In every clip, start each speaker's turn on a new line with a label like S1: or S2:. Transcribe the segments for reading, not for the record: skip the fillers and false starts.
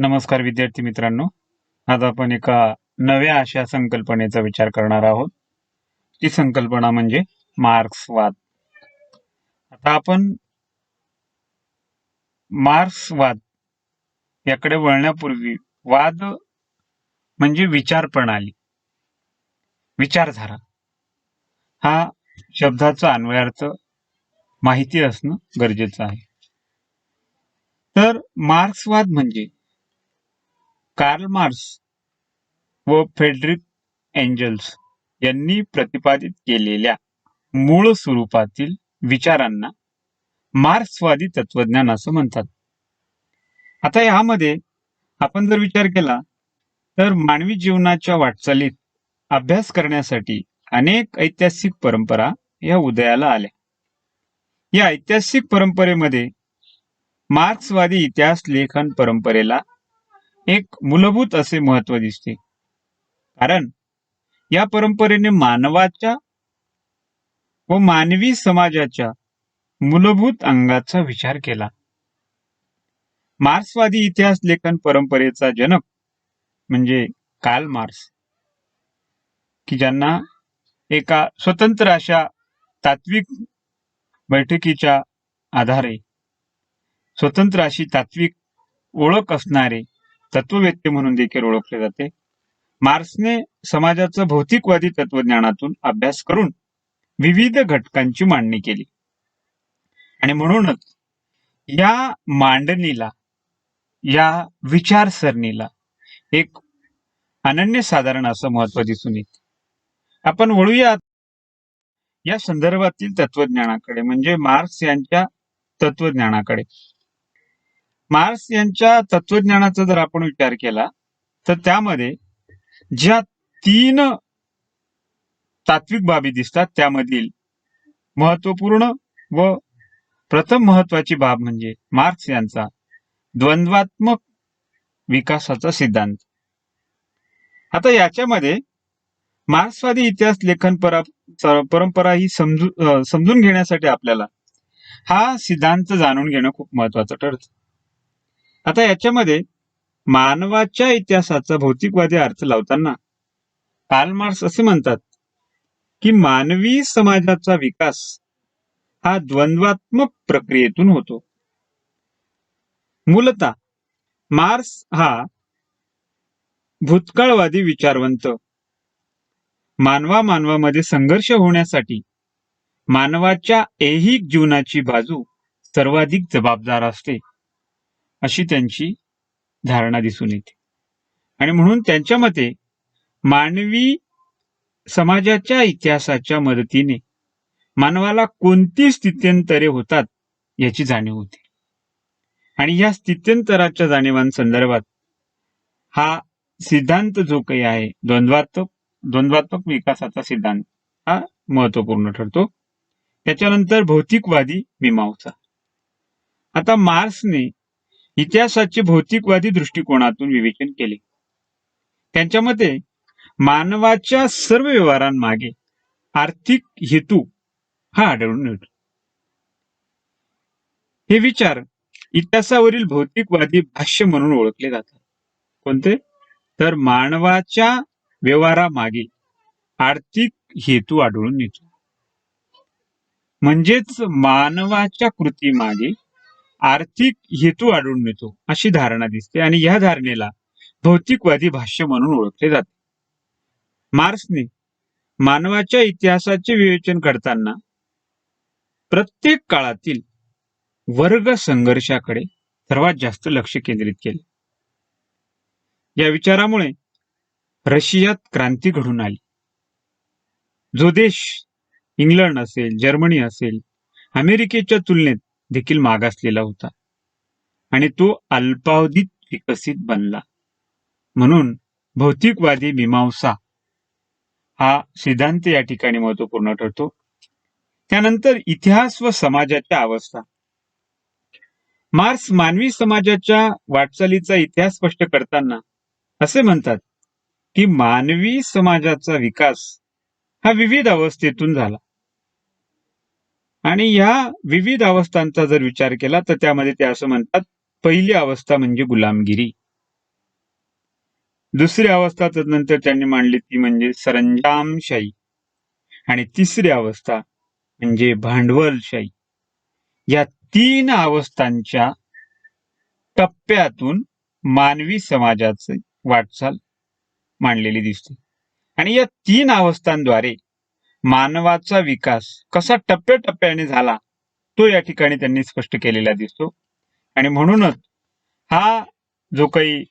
S1: नमस्कार विद्यार्थी मित्रांनो. आज आपण एका नव्या अशा संकल्पनेचा विचार करणार आहोत. ती संकल्पना म्हणजे मार्क्सवाद. आता आपण मार्क्सवाद याकडे वळण्यापूर्वी वाद म्हणजे विचार प्रणाली, विचारधारा हा शब्दाचा अन्वयार्थ माहिती असणं गरजेचं आहे. तर मार्क्सवाद म्हणजे कार्ल मार्क्स व फ्रेडरिक एंजल्स यांनी प्रतिपादित केलेल्या मूळ स्वरूपातील विचारांना मार्क्सवादी तत्वज्ञान असं म्हणतात. आता यामध्ये आपण जर विचार केला तर मानवी जीवनाच्या वाटचालीत अभ्यास करण्यासाठी अनेक ऐतिहासिक परंपरा या उदयाला आल्या. या ऐतिहासिक परंपरेमध्ये मार्क्सवादी इतिहास लेखन परंपरेला एक मूलभूत असे महत्व दिसते. कारण या परंपरेने मानवाच्या व मानवी समाजाच्या मूलभूत अंगाचा विचार केला. मार्क्सवादी इतिहास लेखन परंपरेचा जनक म्हणजे कार्ल मार्क्स, की ज्यांना एका स्वतंत्र अशा तात्विक बैठकीच्या आधारे स्वतंत्र अशी तात्विक ओळख असणारे तत्ववेत्ते म्हणून देखील ओळखले जाते. मार्क्सने समाजाचा भौतिकवादी तत्वज्ञानातून अभ्यास करून विविध घटकांची मांडणी केली आणि म्हणूनच या मांडणीला, या विचारसरणीला एक अनन्यसाधारण असं महत्व दिसून येते. आपण वळूया या संदर्भातील तत्वज्ञानाकडे, म्हणजे मार्क्स यांच्या तत्वज्ञानाकडे. मार्क्स यांच्या तत्वज्ञानाचा जर आपण विचार केला तर त्यामध्ये ज्या 3 तात्विक बाबी दिसतात त्यामधील महत्वपूर्ण व प्रथम महत्वाची बाब म्हणजे मार्क्स यांचा द्वंद्वात्मक विकासाचा सिद्धांत. आता याच्यामध्ये मार्क्सवादी इतिहास लेखन परंपरा ही समजून घेण्यासाठी आपल्याला हा सिद्धांत जाणून घेणं खूप महत्वाचं ठरतं. आता याच्यामध्ये मानवाच्या इतिहासाचा भौतिकवादी अर्थ लावताना कार्ल मार्क्स असे म्हणतात की मानवी समाजाचा विकास हा द्वंद्वात्मक प्रक्रियेतून होतो. मूलतः मार्क्स हा भूतकाळवादी विचारवंत, मानवामध्ये संघर्ष होण्यासाठी मानवाच्या ऐहिक जीवनाची बाजू सर्वाधिक जबाबदार असते अशी त्यांची धारणा दिसून येते. आणि म्हणून त्यांच्या मते मानवी समाजाच्या इतिहासाच्या मदतीने मानवाला कोणती स्थित्यंतरे होतात याची जाणीव होते. आणि या स्थित्यंतराच्या जाणीवांसंदर्भात हा सिद्धांत जो काही आहे द्वंद्वात्मक विकासाचा सिद्धांत हा महत्वपूर्ण ठरतो. त्याच्यानंतर भौतिकवादी मीमांसा. आता मार्क्सने इतिहासाचे भौतिकवादी दृष्टिकोनातून विवेचन केले. त्यांच्या मते मानवाच्या सर्व व्यवहारांमागे आर्थिक हेतू हा आढळून येतो. हे विचार इतिहासावरील भौतिकवादी भाष्य म्हणून ओळखले जातात. कोणते? तर मानवाच्या व्यवहारामागे आर्थिक हेतू आढळून येतो, म्हणजेच मानवाच्या कृतीमागे आर्थिक हेतू आढळून येतो अशी धारणा दिसते आणि या धारणेला भौतिकवादी भाष्य म्हणून ओळखले जाते. मार्क्सने मानवाच्या इतिहासाचे विवेचन करताना प्रत्येक काळातील वर्ग संघर्षाकडे सर्वात जास्त लक्ष केंद्रित केले. या विचारामुळे रशियात क्रांती घडून आली. जो देश इंग्लंड असेल, जर्मनी असेल, अमेरिकेच्या तुलनेत देखील मागासलेला होता आणि तो अल्पावधीत विकसित बनला. म्हणून भौतिकवादी मीमांसा हा सिद्धांत या ठिकाणी महत्वपूर्ण ठरतो. त्यानंतर इतिहास व समाजाच्या अवस्था. मार्क्स मानवी समाजाच्या वाटचालीचा इतिहास स्पष्ट करताना असे म्हणतात की मानवी समाजाचा विकास हा विविध अवस्थेतून झाला आणि या विविध अवस्थांचा जर विचार केला तर त्यामध्ये ते असं म्हणतात, पहिली अवस्था म्हणजे गुलामगिरी, दुसरी अवस्था तदनंतर त्यांनी मांडली ती म्हणजे सरंजामशाही आणि तिसरी अवस्था म्हणजे भांडवलशाही. या 3 अवस्थांच्या टप्प्यातून मानवी समाजाची वाटचाल मांडलेली दिसते आणि या 3 अवस्थांद्वारे मानवाचा विकास कसा टप्प्याटप्प्याने झाला तो या ठिकाणी त्यांनी स्पष्ट केलेला दिसतो. आणि म्हणूनच हा जो काही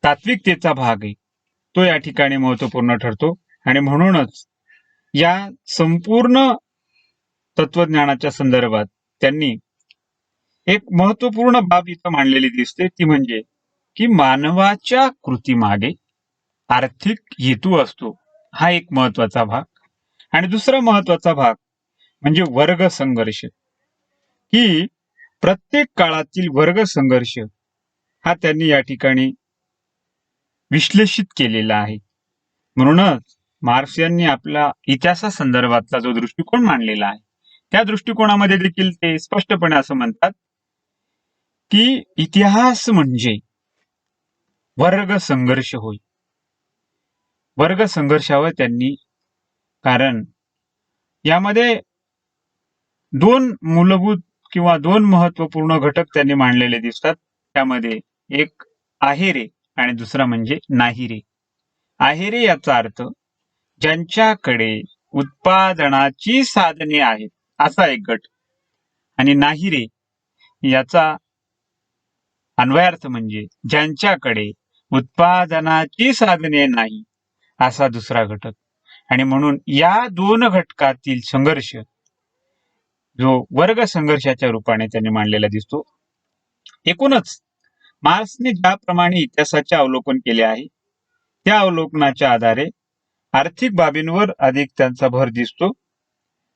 S1: तात्विकतेचा भाग आहे तो या ठिकाणी महत्वपूर्ण ठरतो. आणि म्हणूनच या संपूर्ण तत्वज्ञानाच्या संदर्भात त्यांनी एक महत्वपूर्ण बाब इथं मांडलेली दिसते, ती म्हणजे की मानवाच्या कृतीमागे आर्थिक हेतू असतो, हा एक महत्वाचा भाग. आणि दुसरा महत्वाचा भाग म्हणजे वर्ग संघर्ष, की प्रत्येक काळातील वर्ग संघर्ष हा त्यांनी या ठिकाणी विश्लेषित केलेला आहे. म्हणूनच मार्क्स यांनी आपला इतिहासासंदर्भातला जो दृष्टिकोन मांडलेला आहे त्या दृष्टिकोनामध्ये देखील ते स्पष्टपणे असं म्हणतात की इतिहास म्हणजे वर्ग संघर्ष होय. वर्ग संघर्षावर त्यांनी, कारण यामध्ये 2 मूलभूत किंवा 2 महत्वपूर्ण घटक त्यांनी मांडलेले दिसतात. त्यामध्ये एक आहे रे आणि दुसरा म्हणजे नाही रे. आहे रे याचा अर्थ ज्यांच्याकडे उत्पादनाची साधने आहेत असा एक गट, आणि नाही रे याचा अन्वयार्थ म्हणजे ज्यांच्याकडे उत्पादनाची साधने नाही असा दुसरा घटक. आणि म्हणून या 2 घटकातील संघर्ष जो वर्ग संघर्षाच्या रूपाने त्यांनी मांडलेला दिसतो. एकूणच मार्क्सने ज्याप्रमाणे इतिहासाचे अवलोकन केले आहे त्या अवलोकनाच्या आधारे आर्थिक बाबींवर अधिक त्यांचा भर दिसतो.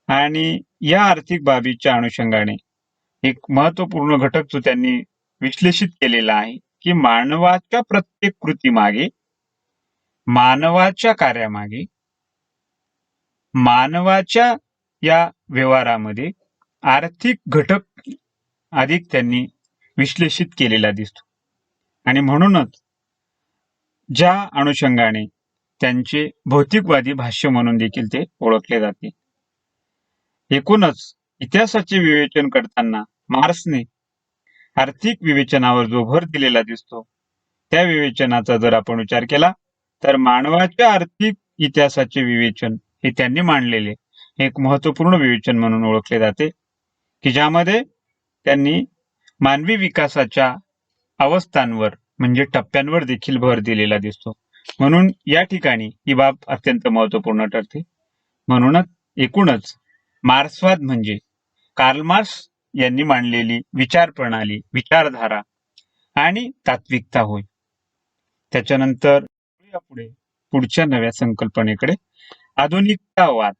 S1: आणि या आर्थिक बाबीच्या अनुषंगाने एक महत्वपूर्ण घटक जो त्यांनी विश्लेषित केलेला आहे की मानवाच्या प्रत्येक कृतीमागे, मानवाच्या कार्यामागे, मानवाच्या या व्यवहारामध्ये आर्थिक घटक अधिक त्यांनी विश्लेषित केलेला दिसतो. आणि म्हणूनच ज्या अनुषंगाने त्यांचे भौतिकवादी भाष्य म्हणून देखील ते ओळखले जाते. एकूणच इतिहासाचे विवेचन करताना मार्क्सने आर्थिक विवेचनावर जो भर दिलेला दिसतो त्या विवेचनाचा जर आपण विचार केला तर मानवाच्या आर्थिक इतिहासाचे विवेचन हे त्यांनी मांडलेले एक महत्वपूर्ण विवेचन म्हणून ओळखले जाते, की ज्यामध्ये त्यांनी मानवी विकासाच्या अवस्थांवर म्हणजे टप्प्यांवर देखील भर दिलेला दिसतो. म्हणून या ठिकाणी ही बाब अत्यंत महत्वपूर्ण ठरते. म्हणूनच एकूणच मार्क्सवाद म्हणजे कार्ल मार्क्स यांनी मांडलेली विचार प्रणाली, विचारधारा आणि तात्विकता होय. त्याच्यानंतर पुढच्या नव्या संकल्पनेकडे आधुनिकतावाद.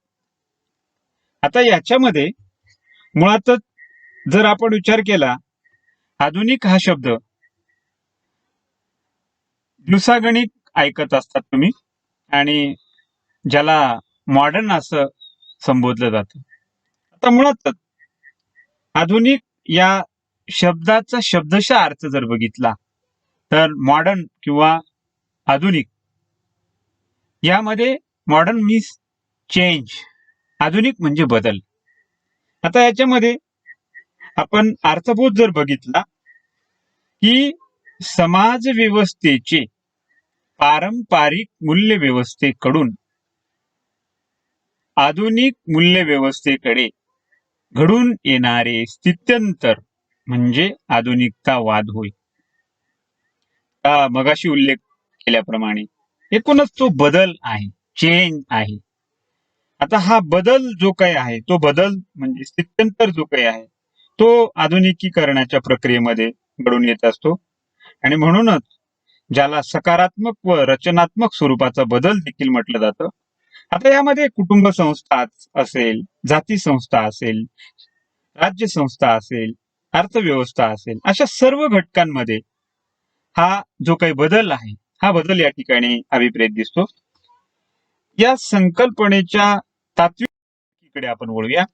S1: आता याच्यामध्ये मुळातच जर आपण विचार केला, आधुनिक हा शब्द दिवसागणिक ऐकत असतात तुम्ही, आणि ज्याला मॉडर्न असं संबोधलं जातं. आता मुळातच आधुनिक या शब्दाचा शब्दशः अर्थ जर बघितला तर मॉडर्न किंवा आधुनिक यामध्ये मॉडर्न मीन्स चेंज, आधुनिक म्हणजे बदल. आता याच्यामध्ये आपण अर्थबोध जर बघितला की समाज व्यवस्थेचे पारंपरिक मूल्य व्यवस्थेकडून आधुनिक मूल्य व्यवस्थेकडे घडून येणारे स्थित्यंतर म्हणजे आधुनिकतावाद होय. मगाशी उल्लेख केल्याप्रमाणे एकूणच तो बदल आहे, चेंज आहे. आता हा बदल जो काही आहे तो बदल म्हणजे स्थित्यंतर जो काही आहे तो आधुनिकीकरणाच्या प्रक्रियेमध्ये घडून येत असतो. आणि म्हणूनच ज्याला सकारात्मक व रचनात्मक स्वरूपाचा बदल देखील म्हटलं जातं. आता यामध्ये कुटुंब संस्था असेल, जाती संस्था असेल, राज्य संस्था असेल, अर्थव्यवस्था असेल, अशा सर्व घटकांमध्ये हा जो काही बदल आहे हा बदल या ठिकाणी अभिप्रेत दिसतो. या संकल्पनेच्या तात्विकतेकडे आपण वळूया.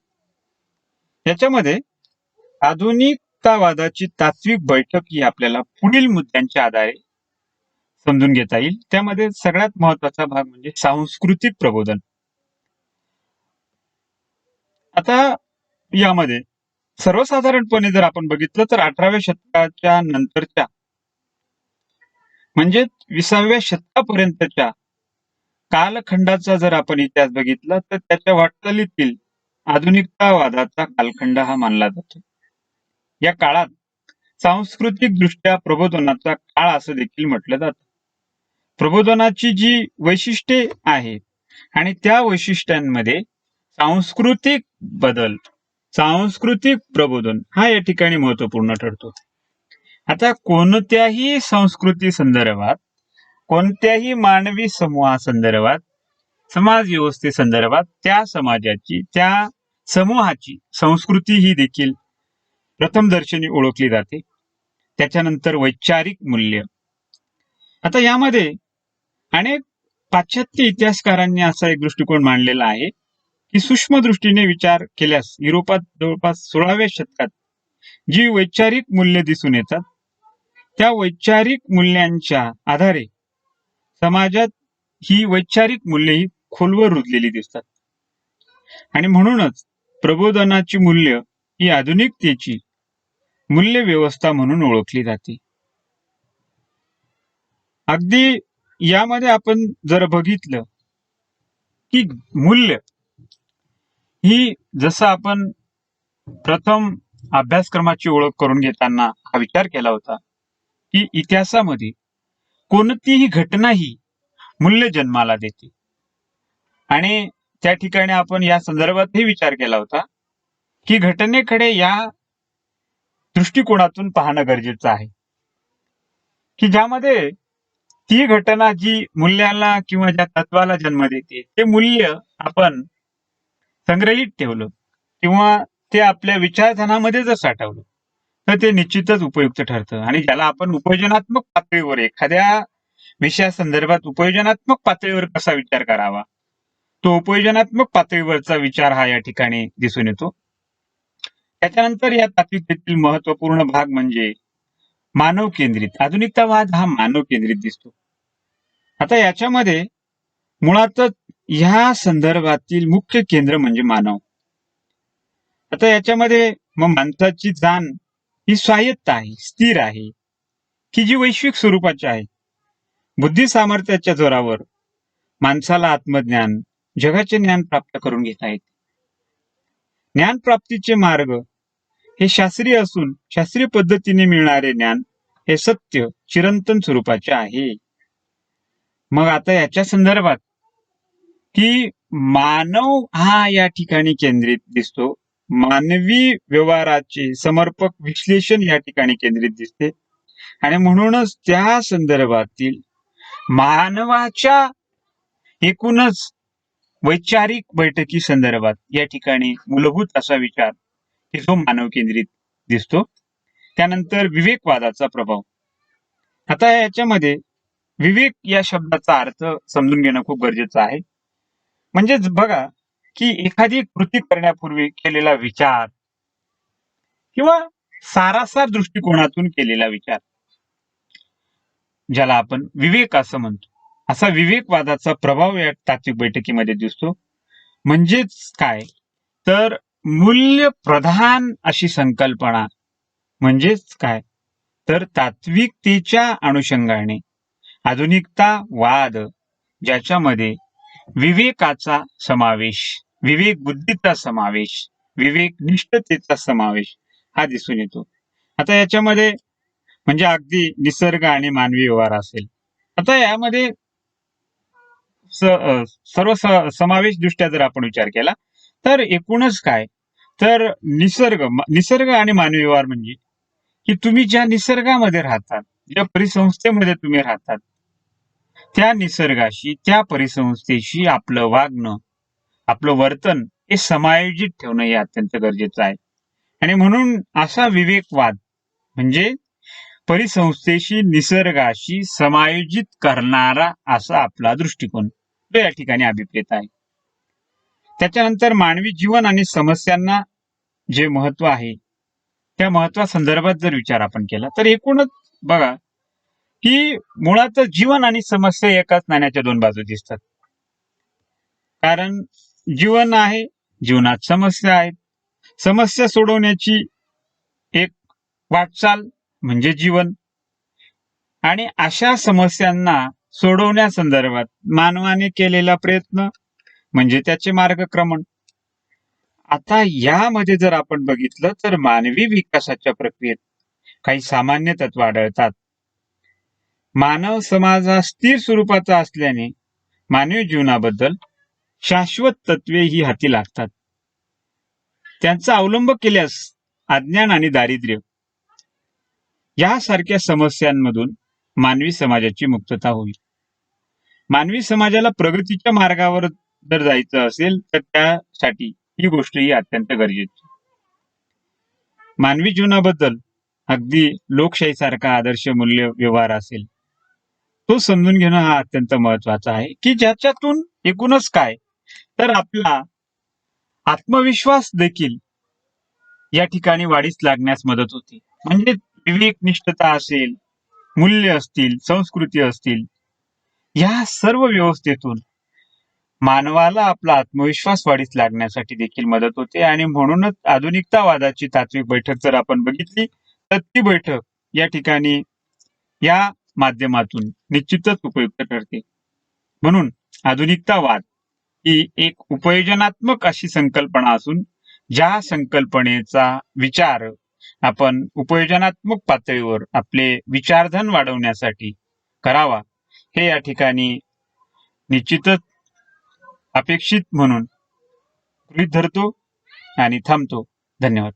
S1: याच्यामध्ये आधुनिकतावादाची तात्विक बैठक ही आपल्याला पुढील मुद्द्यांच्या आधारे समजून घेता येईल. त्यामध्ये सगळ्यात महत्वाचा भाग म्हणजे सांस्कृतिक प्रबोधन. आता यामध्ये सर्वसाधारणपणे जर आपण बघितलं तर 18व्या शतकाच्या नंतरच्या म्हणजे 20व्या शतकापर्यंतच्या कालखंडाचा जर आपण इतिहास बघितला तर त्याच्या वाटचालीतील आधुनिकतावादाचा कालखंड हा मानला जातो. या काळात सांस्कृतिक दृष्ट्या प्रबोधनाचा काळ असं देखील म्हटलं जातं. प्रबोधनाची जी वैशिष्ट्ये आहेत आणि त्या वैशिष्ट्यांमध्ये सांस्कृतिक बदल, सांस्कृतिक प्रबोधन हा या ठिकाणी महत्वपूर्ण ठरतो. आता कोणत्याही संस्कृती संदर्भात, कोणत्याही मानवी समूहासंदर्भात, समाज व्यवस्थेसंदर्भात त्या समाजाची, त्या समूहाची संस्कृती ही देखील प्रथमदर्शनी ओळखली जाते. त्याच्यानंतर वैचारिक मूल्य. आता यामध्ये अनेक पाश्चात्य इतिहासकारांनी असा एक दृष्टिकोन मांडलेला आहे की सूक्ष्म दृष्टीने विचार केल्यास युरोपात जवळपास 16व्या शतकात जी वैचारिक मूल्य दिसून येतात त्या वैचारिक मूल्यांच्या आधारे समाजात ही वैचारिक मूल्ये ही खोलवर रुजलेली दिसतात. आणि म्हणूनच प्रबोधनाची मूल्य ही आधुनिकतेची मूल्य व्यवस्था म्हणून ओळखली जाते. अगदी यामध्ये आपण जर बघितलं की मूल्य ही जसं आपण प्रथम अभ्यासक्रमाची ओळख करून घेताना हा विचार केला होता की इतिहासामध्ये कोणतीही घटना ही मूल्य जन्माला देते. आणि त्या ठिकाणी आपण या संदर्भातही विचार केला होता की घटनेकडे या दृष्टिकोनातून पाहणं गरजेचं आहे की ज्यामध्ये ती घटना जी मूल्याला किंवा ज्या तत्वाला जन्म देते ते मूल्य आपण संग्रहित ठेवलं किंवा ते आपल्या विचारधनामध्ये जर साठवलं तर ते निश्चितच उपयुक्त ठरतं. आणि ज्याला आपण उपयोजनात्मक पातळीवर एखाद्या विषयासंदर्भात उपयोजनात्मक पातळीवर कसा विचार करावा तो उपयोजनात्मक पातळीवरचा विचार हा या ठिकाणी दिसून येतो. त्याच्यानंतर या तात्विकतेतील महत्वपूर्ण भाग म्हणजे मानव केंद्रित. आधुनिकतावाद हा मानव केंद्रित दिसतो. आता याच्यामध्ये मुळातच ह्या संदर्भातील मुख्य केंद्र म्हणजे मानव. आता याच्यामध्ये मग माणसाची जाण ही स्वायत्त आहे, स्थिर आहे, की जी वैश्विक स्वरूपाची आहे. बुद्धी सामर्थ्याच्या जोरावर माणसाला आत्मज्ञान, जगाचे ज्ञान प्राप्त करून घेता येते. ज्ञान प्राप्तीचे मार्ग हे शास्त्रीय असून शास्त्रीय पद्धतीने मिळणारे ज्ञान हे सत्य चिरंतन स्वरूपाचे आहे. मग आता याच्या संदर्भात की मानव हा या ठिकाणी केंद्रित दिसतो. मानवी व्यवहाराचे समर्पक विश्लेषण या ठिकाणी केंद्रित दिसते. आणि म्हणूनच त्या संदर्भातील मानवाच्या एकूणच वैचारिक बैठकी संदर्भात या ठिकाणी मूलभूत असा विचार की जो मानव केंद्रित दिसतो. त्यानंतर विवेकवादाचा प्रभाव. आता याच्यामध्ये विवेक या शब्दाचा अर्थ समजून घेणं खूप गरजेचं आहे. म्हणजेच बघा की एखादी कृती करण्यापूर्वी केलेला विचार किंवा सारासार दृष्टिकोनातून केलेला विचार ज्याला आपण विवेक असं म्हणतो. असा विवेकवादाचा प्रभाव या तात्विक बैठकीमध्ये दिसतो. म्हणजेच काय तर मूल्य प्रधान अशी संकल्पना म्हणजेच काय तर तात्विकतेच्या अनुषंगाने आधुनिकतावाद ज्याच्यामध्ये विवेकाचा समावेश, विवेक बुद्धीचा समावेश, विवेक निष्ठतेचा समावेश हा दिसून येतो. आता याच्यामध्ये म्हणजे अगदी निसर्ग आणि मानवी व्यवहार असेल. आता यामध्ये सर्व समावेश दृष्ट्या जर आपण विचार केला तर एकूणच काय तर निसर्ग आणि मानवी व्यवहार म्हणजे की तुम्ही ज्या निसर्गामध्ये राहतात, ज्या परिसंस्थेमध्ये तुम्ही राहतात त्या निसर्गाशी, त्या परिसंस्थेशी आपलं वागणं, आपलं वर्तन हे समायोजित ठेवणं हे अत्यंत गरजेचं आहे. आणि म्हणून असा विवेकवाद म्हणजे परिसंस्थेशी, निसर्गाशी समायोजित करणारा असा आपला दृष्टिकोन तो या ठिकाणी अभिप्रेत आहे. त्याच्यानंतर मानवी जीवन आणि समस्यांना जे महत्व आहे त्या महत्वासंदर्भात जर विचार आपण केला तर एकूणच बघा की मुळातच जीवन आणि समस्या एकाच नाण्याच्या दोन बाजू दिसतात. कारण जीवन आहे, जीवनात समस्या आहेत. समस्या सोडवण्याची एक वाटचाल म्हणजे जीवन, आणि अशा समस्यांना सोडवण्यासंदर्भात मानवाने केलेला प्रयत्न म्हणजे त्याचे मार्गक्रमण. आता यामध्ये जर आपण बघितलं तर मानवी विकासाच्या प्रक्रियेत काही सामान्य तत्व आढळतात. मानव समाज हा स्थिर स्वरूपाचा असल्याने मानवी जीवनाबद्दल शाश्वत तत्वे ही हाती लागतात. त्यांचा अवलंब केल्यास अज्ञान आणि दारिद्र्य यासारख्या समस्यांमधून मानवी समाजाची मुक्तता होईल. मानवी समाजाला प्रगतीच्या मार्गावर जर जायचं असेल तर त्यासाठी ही गोष्ट ही अत्यंत गरजेची. मानवी जीवनाबद्दल अगदी लोकशाहीसारखा आदर्श मूल्य व्यवहार असेल तो समजून घेणं हा अत्यंत महत्वाचा आहे, की ज्याच्यातून एकूणच काय तर आपला आत्मविश्वास देखील या ठिकाणी वाढीस लागण्यास मदत होते. म्हणजे विवेकनिष्ठता असेल, मूल्य असतील, संस्कृती असतील, या सर्व व्यवस्थेतून मानवाला आपला आत्मविश्वास वाढीस लागण्यासाठी देखील मदत होते. आणि म्हणूनच आधुनिकतावादाची तात्विक बैठक जर आपण बघितली तर ती बैठक या ठिकाणी या माध्यमातून निश्चितच उपयुक्त ठरते. म्हणून आधुनिकतावाद ही एक उपयोजनात्मक अशी संकल्पना असून ज्या संकल्पनेचा विचार आपण उपयोजनात्मक पातळीवर आपले विचारधन वाढवण्यासाठी करावा हे या ठिकाणी निश्चितच अपेक्षित म्हणून गृहीत धरतो आणि थांबतो. धन्यवाद.